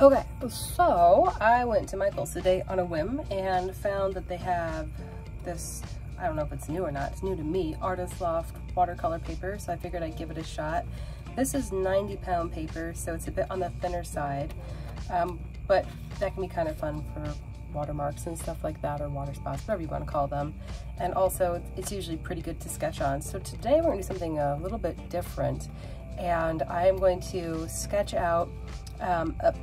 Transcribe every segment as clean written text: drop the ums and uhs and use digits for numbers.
Okay, so I went to Michael's today on a whim and found that they have this, I don't know if it's new or not, it's new to me, Artist Loft watercolor paper, so I figured I'd give it a shot. This is 90-pound paper, so it's a bit on the thinner side, but that can be kind of fun for watermarks and stuff like that, or water spots, whatever you want to call them. And also, it's usually pretty good to sketch on. So today we're going to do something a little bit different, and I am going to sketch out a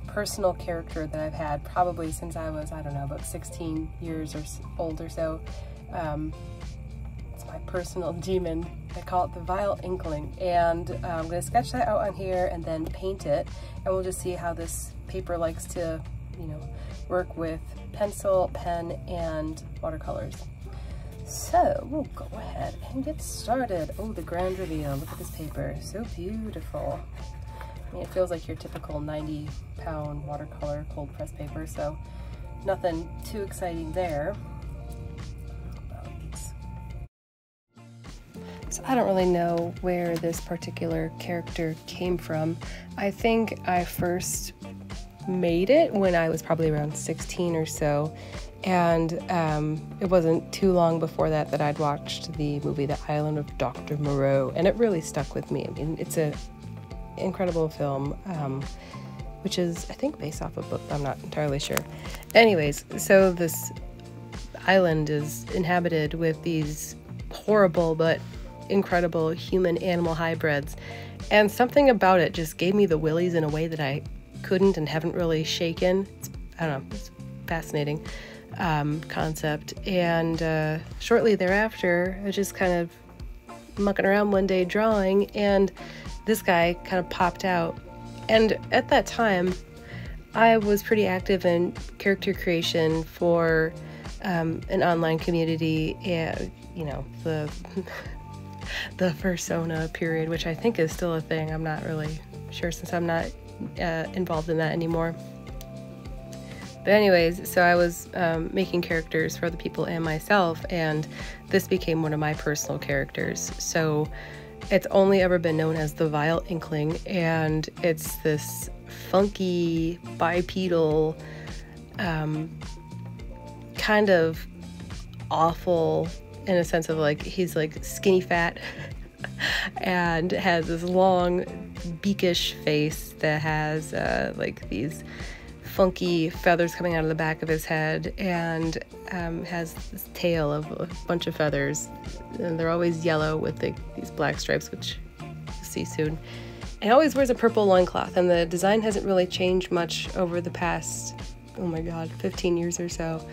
personal character that I've had probably since I was, I don't know, about 16 years or old or so. It's my personal demon. I call it the Vile Inkling, and I'm going to sketch that out on here and then paint it, and we'll just see how this paper likes to, you know, work with pencil, pen, and watercolors. So we'll go ahead and get started. Oh, the grand reveal. Look at this paper. So beautiful. I mean, it feels like your typical 90-pound watercolor cold press paper, so nothing too exciting there. So I don't really know where this particular character came from. I think I first made it when I was probably around 16 or so, and it wasn't too long before that that I'd watched the movie The Island of Dr. Moreau, and it really stuck with me. I mean, it's an incredible film, which is, I think, based off a book. I'm not entirely sure. Anyways, so this island is inhabited with these horrible but incredible human-animal hybrids, and something about it just gave me the willies in a way that I couldn't and haven't really shaken. I don't know, it's fascinating concept. And shortly thereafter, I was just kind of mucking around one day drawing, and this guy kind of popped out. And at that time, I was pretty active in character creation for an online community, and you know, the Fursona period, which I think is still a thing. I'm not really sure since I'm not involved in that anymore. But anyways, so I was making characters for other people and myself, and this became one of my personal characters. So it's only ever been known as the Vile Inkling, and it's this funky, bipedal, kind of awful, in a sense of like, he's like skinny fat and has this long beakish face that has like these funky feathers coming out of the back of his head, and has this tail of a bunch of feathers, and they're always yellow with these black stripes, which you'll see soon. And he always wears a purple loincloth, and the design hasn't really changed much over the past, oh my god, 15 years or so.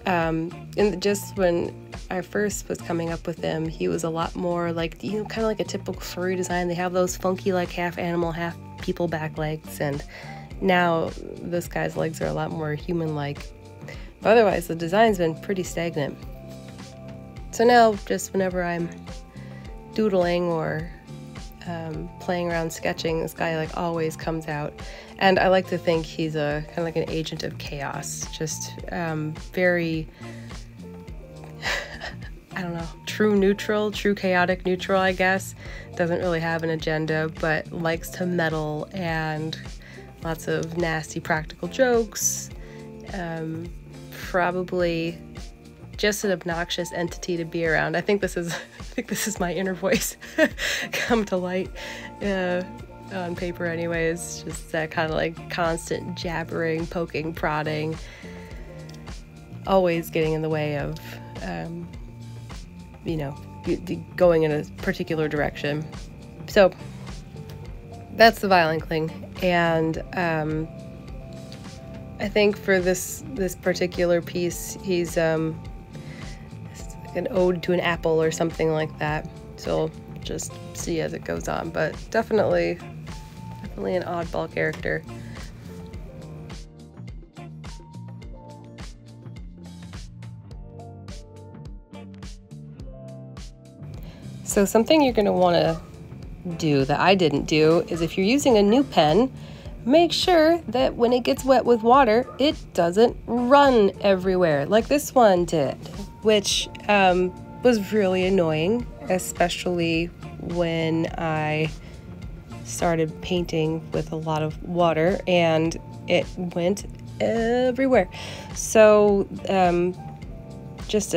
And just when I first was coming up with him, he was a lot more like, you know, kind of like a typical furry design. They have those funky, like, half animal, half people back legs, and now this guy's legs are a lot more human-like. But otherwise, the design's been pretty stagnant. So now, just whenever I'm doodling or playing around sketching, this guy like always comes out, and I like to think he's a kind of like an agent of chaos, just very I don't know, true chaotic neutral, I guess. Doesn't really have an agenda, but likes to meddle, and lots of nasty practical jokes. Probably just an obnoxious entity to be around. I think this is my inner voice come to light on paper anyways. Just that kind of like constant jabbering, poking, prodding, always getting in the way of you know, going in a particular direction. So that's the Vile Inkling, and I think for this particular piece, he's an ode to an apple or something like that. So we'll just see as it goes on, but definitely an oddball character. So something you're going to want to do that I didn't do is, if you're using a new pen, make sure that when it gets wet with water, it doesn't run everywhere like this one did, which was really annoying, especially when I started painting with a lot of water and it went everywhere. So just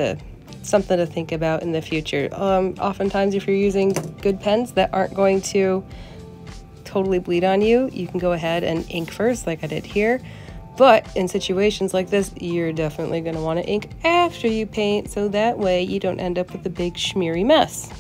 something to think about in the future. Oftentimes if you're using good pens that aren't going to totally bleed on you, you can go ahead and ink first like I did here. But in situations like this, you're definitely going to want to ink after you paint, so that way you don't end up with a big smeary mess.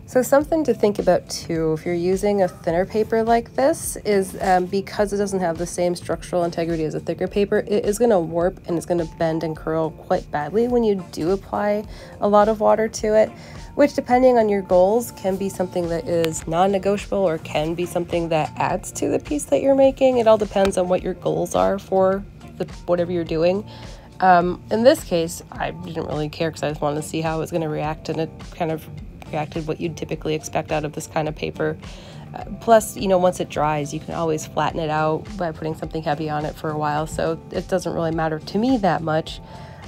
So something to think about too, if you're using a thinner paper like this, is because it doesn't have the same structural integrity as a thicker paper, it is going to warp and it's going to bend and curl quite badly when you do apply a lot of water to it, which depending on your goals can be something that is non-negotiable or can be something that adds to the piece that you're making. It all depends on what your goals are for whatever you're doing. In this case, I didn't really care because I just wanted to see how it was going to react, and it kind of reacted what you'd typically expect out of this kind of paper. Plus, you know, once it dries, you can always flatten it out by putting something heavy on it for a while, so it doesn't really matter to me that much.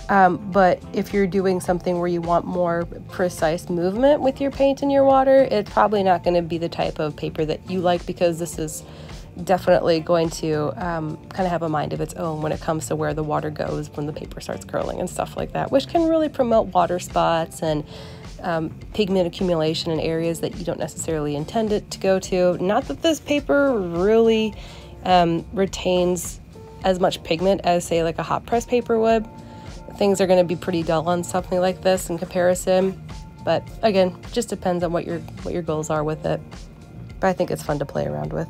But if you're doing something where you want more precise movement with your paint and your water, it's probably not going to be the type of paper that you like, because this is definitely going to kind of have a mind of its own when it comes to where the water goes when the paper starts curling and stuff like that, which can really promote water spots and pigment accumulation in areas that you don't necessarily intend it to go to. Not that this paper really retains as much pigment as, say, like a hot press paper would. Things are going to be pretty dull on something like this in comparison, but again, just depends on what your goals are with it. But I think it's fun to play around with.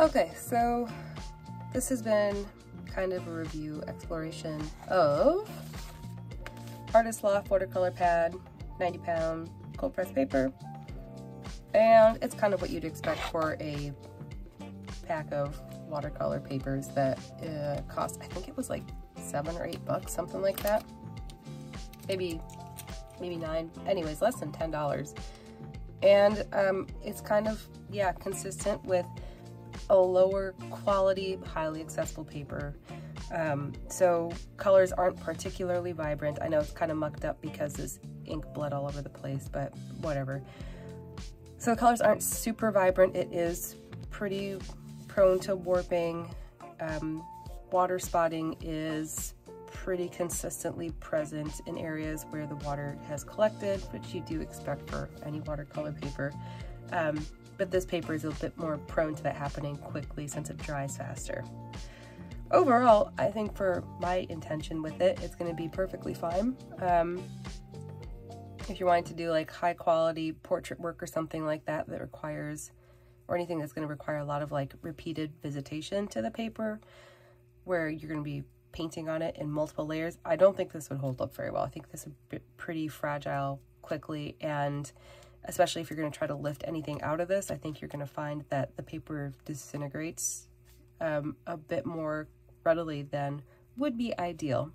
Okay, so this has been kind of a review exploration of Artist Loft watercolor pad, 90-pound cold press paper, and it's kind of what you'd expect for a pack of watercolor papers that cost, I think it was like $7 or $8, something like that. Maybe $9. Anyways, less than $10. And it's kind of, yeah, consistent with a lower quality, highly accessible paper. So colors aren't particularly vibrant. I know it's kind of mucked up because there's ink bled all over the place, but whatever. So colors aren't super vibrant. It is pretty prone to warping. Water spotting is pretty consistently present in areas where the water has collected, which you do expect for any watercolor paper. But this paper is a bit more prone to that happening quickly since it dries faster. Overall, I think for my intention with it, it's going to be perfectly fine. If you're wanting to do like high quality portrait work or something like that that requires, or anything that's going to require a lot of like repeated visitation to the paper, where you're going to be painting on it in multiple layers, I don't think this would hold up very well. I think this would be pretty fragile quickly, and especially if you're going to try to lift anything out of this, I think you're going to find that the paper disintegrates a bit more readily than would be ideal.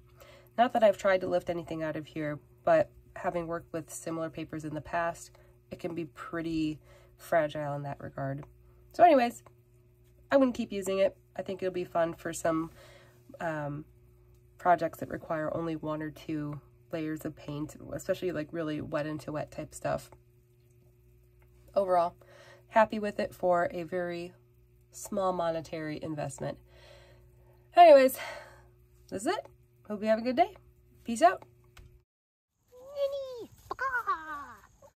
Not that I've tried to lift anything out of here, but having worked with similar papers in the past, it can be pretty fragile in that regard. So anyways, I'm going to keep using it. I think it'll be fun for some projects that require only 1 or 2 layers of paint, especially like really wet into wet type stuff. Overall, happy with it for a very small monetary investment. Anyways, this is it. Hope you have a good day. Peace out.